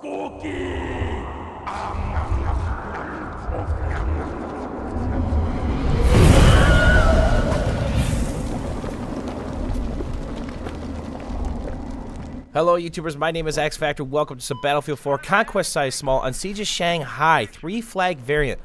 Hello YouTubers, my name is X Factor. Welcome to some Battlefield 4 Conquest size small on Siege of Shanghai 3 flag variant.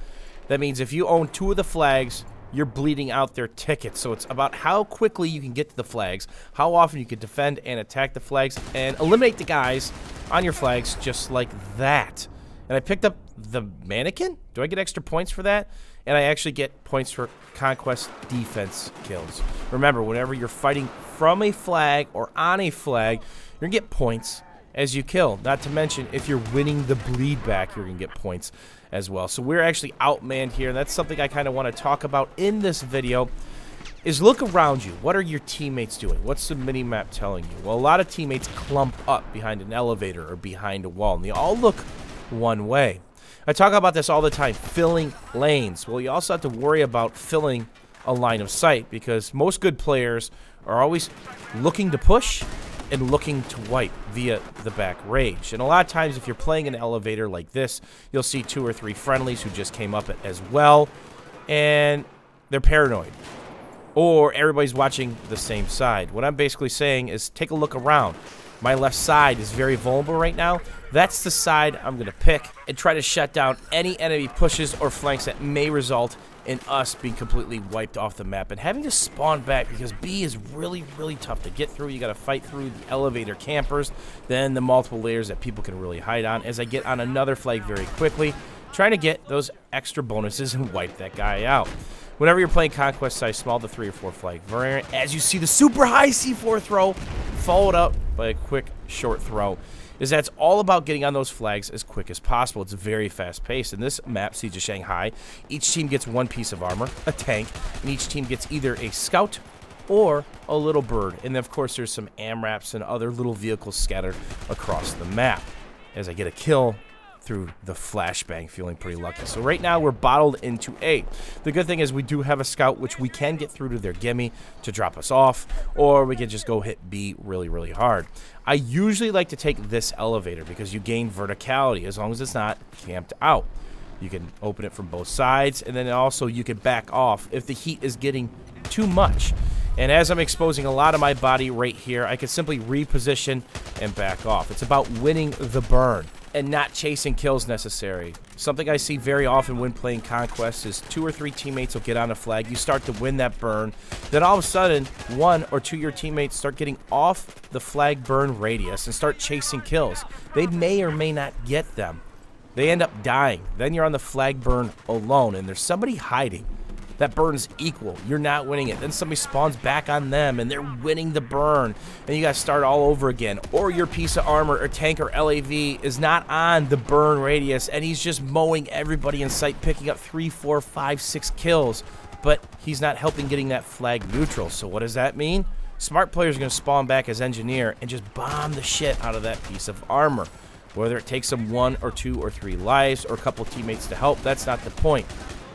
That means if you own 2 of the flags, you're bleeding out their tickets. So it's about how quickly you can get to the flags, how often you can defend and attack the flags, and eliminate the guys on your flags just like that. And I picked up the mannequin. Do I get extra points for that? And I actually get points for Conquest defense kills. Remember, whenever you're fighting from a flag or on a flag, you're going to get points as you kill. Not to mention, if you're winning the bleed back, you're going to get points as well. So we're actually outmanned here, and that's something I kind of want to talk about in this video, is look around you. What are your teammates doing? What's the mini-map telling you? Well, a lot of teammates clump up behind an elevator or behind a wall, and they all look one way. I talk about this all the time, filling lanes. Well, you also have to worry about filling a line of sight, because most good players are always looking to push and looking to wipe via the back rage. And a lot of times if you're playing an elevator like this, you'll see 2 or 3 friendlies who just came up as well, and they're paranoid. Or everybody's watching the same side. What I'm basically saying is take a look around. My left side is very vulnerable right now. That's the side I'm going to pick and try to shut down any enemy pushes or flanks that may result in us being completely wiped off the map and having to spawn back, because B is really, really tough to get through. You got to fight through the elevator campers, then the multiple layers that people can really hide on. As I get on another flag very quickly, trying to get those extra bonuses and wipe that guy out. Whenever you're playing Conquest size small, the 3 or 4 flag variant, as you see the super high C4 throw followed up by a quick short throw, is that's all about getting on those flags as quick as possible. It's very fast paced. In this map, Siege of Shanghai, each team gets 1 piece of armor, a tank, and each team gets either a scout or a little bird. And then of course there's some AMRAPs and other little vehicles scattered across the map. As I get a kill through the flashbang, feeling pretty lucky. So right now we're bottled into A. The good thing is we do have a scout, which we can get through to their gimme to drop us off, or we can just go hit B really, really hard. I usually like to take this elevator because you gain verticality as long as it's not camped out. You can open it from both sides, and then also you can back off if the heat is getting too much. And as I'm exposing a lot of my body right here, I can simply reposition and back off. It's about winning the burn and not chasing kills necessary. Something I see very often when playing Conquest is 2 or 3 teammates will get on a flag, you start to win that burn, then all of a sudden 1 or 2 of your teammates start getting off the flag burn radius and start chasing kills. They may or may not get them. They end up dying. Then you're on the flag burn alone, and there's somebody hiding. That burn's equal. You're not winning it. Then somebody spawns back on them, and they're winning the burn. And you got to start all over again. Or your piece of armor or tank or LAV is not on the burn radius, and he's just mowing everybody in sight, picking up 3, 4, 5, 6 kills. But he's not helping getting that flag neutral. So what does that mean? Smart players are going to spawn back as engineer and just bomb the shit out of that piece of armor. Whether it takes them 1 or 2 or 3 lives or a couple teammates to help, that's not the point.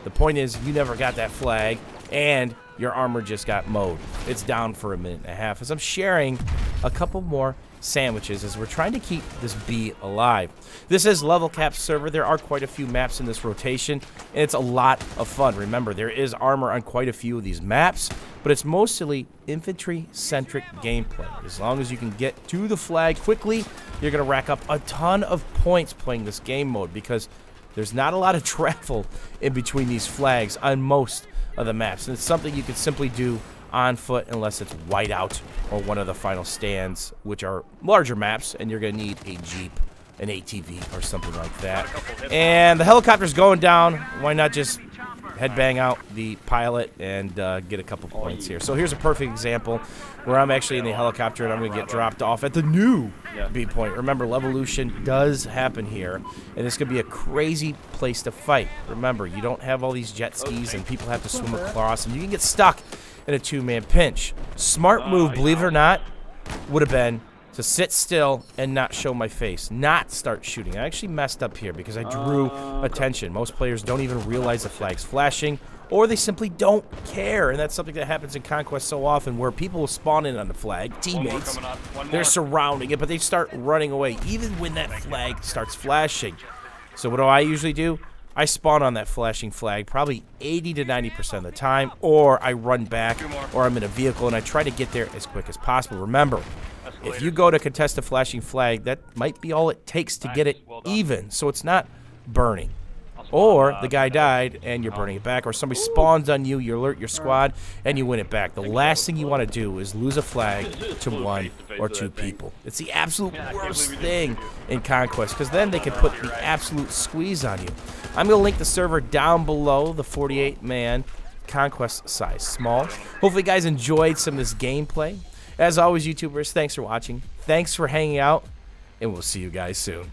The point is you never got that flag, and your armor just got mowed. It's down for a minute and a half as I'm sharing a couple more sandwiches as we're trying to keep this B alive. This is level cap server. There are quite a few maps in this rotation, and it's a lot of fun. Remember, there is armor on quite a few of these maps, but it's mostly infantry-centric gameplay. As long as you can get to the flag quickly, you're going to rack up a ton of points playing this game mode, because there's not a lot of travel in between these flags on most of the maps. And it's something you can simply do on foot unless it's whiteout or one of the final stands, which are larger maps, and you're going to need a Jeep, an ATV, or something like that. And the helicopter's going down. Why not just headbang out the pilot and get a couple points here? So here's a perfect example where I'm actually in the helicopter and I'm going to get dropped off at the new B point. Remember, Levolution does happen here, and this could be a crazy place to fight. Remember, you don't have all these jet skis and people have to swim across, and you can get stuck in a 2-man pinch. Smart move, believe it or not, would have been to sit still and not show my face, not start shooting. I actually messed up here because I drew attention. Most players don't even realize the flag's flashing or they simply don't care. And that's something that happens in Conquest so often, where people will spawn in on the flag, teammates, they're surrounding it, but they start running away, even when that flag starts flashing. So what do I usually do? I spawn on that flashing flag probably 80 to 90% of the time, or I run back, or I'm in a vehicle, and I try to get there as quick as possible. Remember, if you go to contest a flashing flag, that might be all it takes to get it even, so it's not burning. Or the guy died, and you're burning it back, or somebody spawns on you, you alert your squad, and you win it back. The last thing you want to do is lose a flag to 1 or 2 people. It's the absolute worst thing in Conquest, because then they can put the absolute squeeze on you. I'm going to link the server down below, the 48-man Conquest size small. Hopefully you guys enjoyed some of this gameplay. As always, YouTubers, thanks for watching. Thanks for hanging out, and we'll see you guys soon.